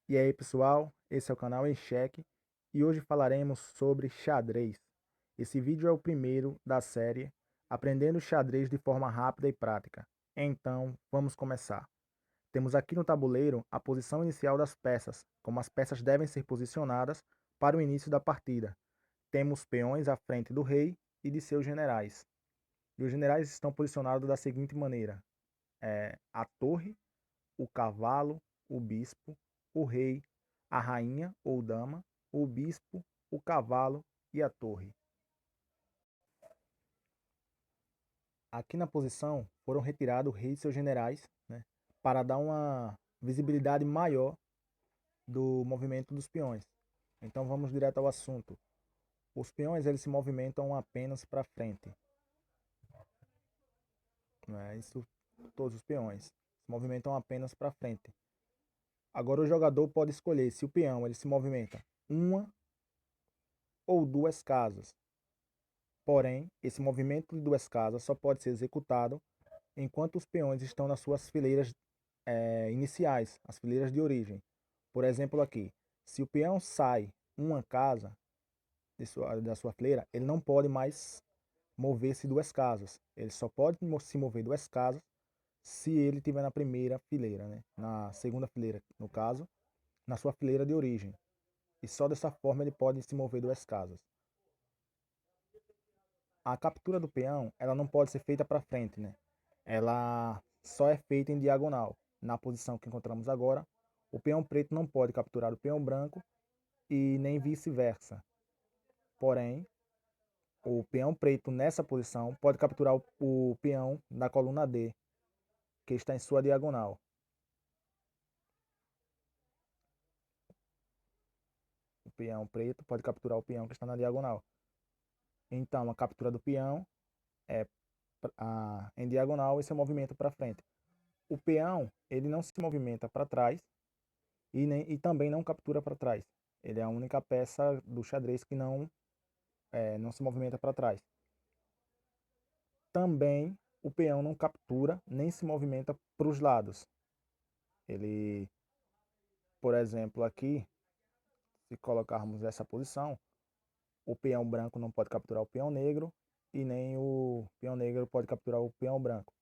E aí, pessoal, esse é o canal Em Xeque e hoje falaremos sobre xadrez. Esse vídeo é o primeiro da série Aprendendo Xadrez de forma rápida e prática. Então, vamos começar. Temos aqui no tabuleiro a posição inicial das peças, como as peças devem ser posicionadas para o início da partida. Temos peões à frente do rei e de seus generais. E os generais estão posicionados da seguinte maneira: a torre, o cavalo, o bispo, o rei, a rainha ou dama, o bispo, o cavalo e a torre. Aqui na posição foram retirados o rei e seus generais, né, para dar uma visibilidade maior do movimento dos peões. Então vamos direto ao assunto. Os peões eles se movimentam apenas para frente. Né? Isso, todos os peões se movimentam apenas para frente. Agora o jogador pode escolher se o peão ele se movimenta uma ou duas casas. Porém, esse movimento de duas casas só pode ser executado enquanto os peões estão nas suas fileiras iniciais, as fileiras de origem. Por exemplo, aqui, se o peão sai uma casa da sua fileira, ele não pode mais mover-se duas casas. Ele só pode se mover duas casas se ele estiver na primeira fileira, né? Na segunda fileira, no caso, na sua fileira de origem. E só dessa forma ele pode se mover duas casas. A captura do peão, ela não pode ser feita para frente, né? Ela só é feita em diagonal. Na posição que encontramos agora, o peão preto não pode capturar o peão branco e nem vice-versa. Porém, o peão preto nessa posição pode capturar o peão da coluna D, que está em sua diagonal. O peão preto pode capturar o peão que está na diagonal. Então, a captura do peão é em diagonal e seu movimento para frente. O peão ele não se movimenta para trás e também não captura para trás. Ele é a única peça do xadrez que não se movimenta para trás. Também o peão não captura nem se movimenta para os lados. Ele, por exemplo, aqui, se colocarmos essa posição, o peão branco não pode capturar o peão negro e nem o peão negro pode capturar o peão branco.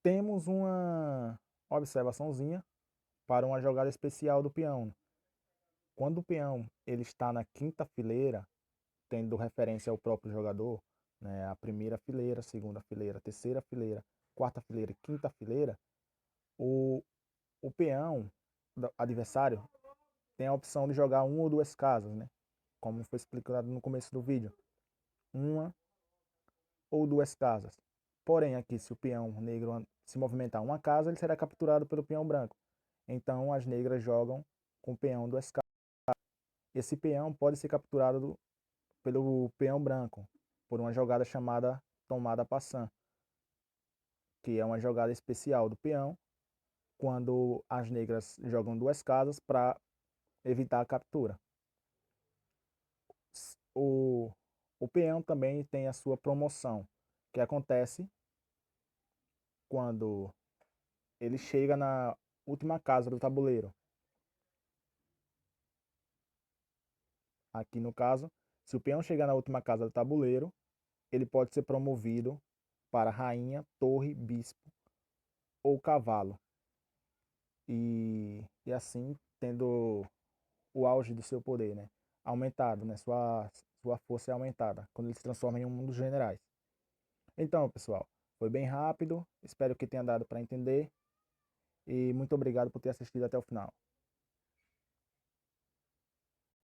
Temos uma observaçãozinha para uma jogada especial do peão. Quando o peão ele está na quinta fileira, tendo referência ao próprio jogador, né, a primeira fileira, segunda fileira, terceira fileira, quarta fileira e quinta fileira, o, o peão do adversário tem a opção de jogar uma ou duas casas, né, como foi explicado no começo do vídeo, uma ou duas casas. Porém, aqui, se o peão negro se movimentar uma casa, ele será capturado pelo peão branco. Então, as negras jogam com o peão duas casas. Esse peão pode ser capturado pelo peão branco por uma jogada chamada tomada passant, que é uma jogada especial do peão quando as negras jogam duas casas para evitar a captura. O, o peão também tem a sua promoção, que acontece quando ele chega na última casa do tabuleiro. Aqui no caso, se o peão chegar na última casa do tabuleiro, ele pode ser promovido para rainha, torre, bispo ou cavalo. E assim tendo o auge do seu poder, né? Aumentado, né? Sua força é aumentada quando ele se transforma em um dos generais. Então, pessoal, foi bem rápido, espero que tenha dado para entender e muito obrigado por ter assistido até o final.